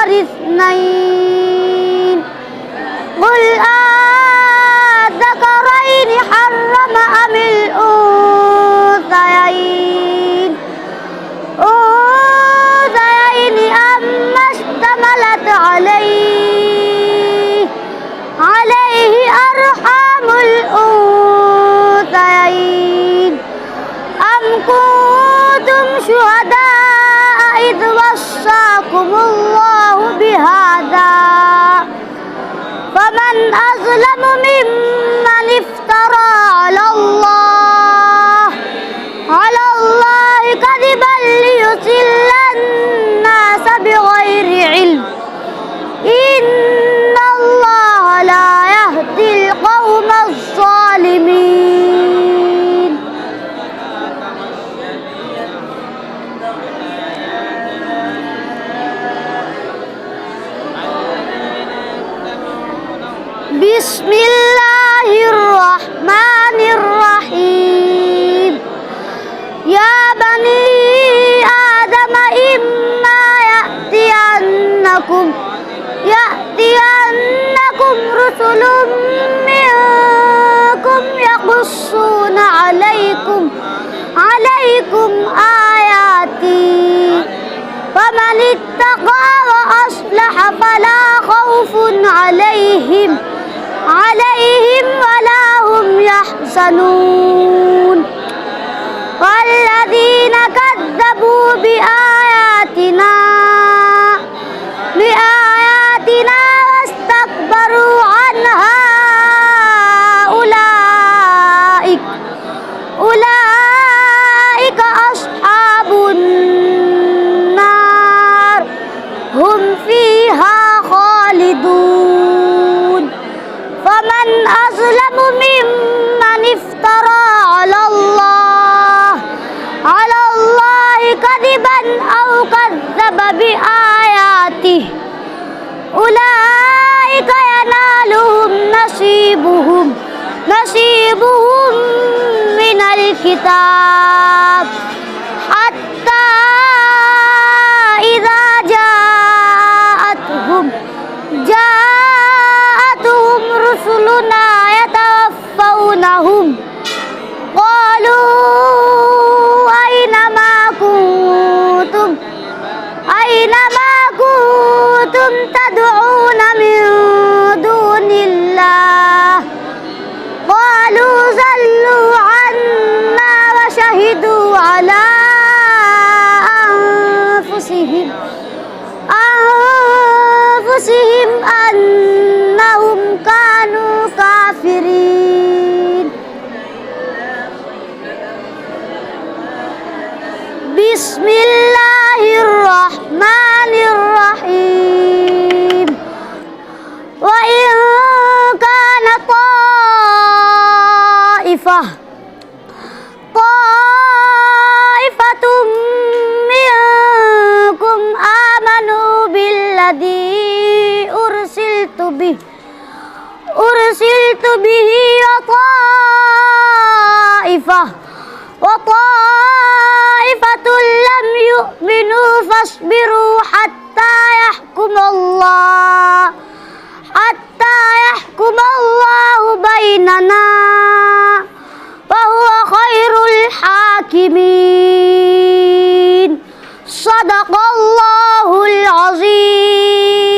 ثاني اثنين قل أذكرين حرم أم الأنثيين أما اشتملت عليه أرحام الأنثيين أم كنتم شهداء إذ وصاكم الله بهذا فمن أظلم ممن افترى على الله كذبا ليضل الناس بغير علم إن الله لا يهدي القوم الظالمين. بسم الله الرحمن الرحيم يا بني آدم إما يأتينكم رسل منكم يقصون عليكم آياتي فمن اتقى وأصلح فلا خوف عليهم ولا هم يحزنون والذين كذبوا بآياتنا واستكبروا عنها أولئك أصحاب النار هم فيها خالدون. فمن أظلم ممن افترى على الله كذبا أو كذب بآياته أولئك ينالهم نصيبهم من الكتاب حتى إذا جاءتهم رسلنا يتوفونهم قالوا أين ما كنتم تدعون من دون الله قالوا ضلوا عنا وشهدوا على أنفسهم أنهم كانوا كافرين. بسم الله الرحمن الرحيم وإن كان طائفة منكم آمنوا بالذي أرسلت به وطائفة لم يؤمنوا فاصبروا حتى يحكم الله بيننا وهو خير الحاكمين. صدق الله العظيم.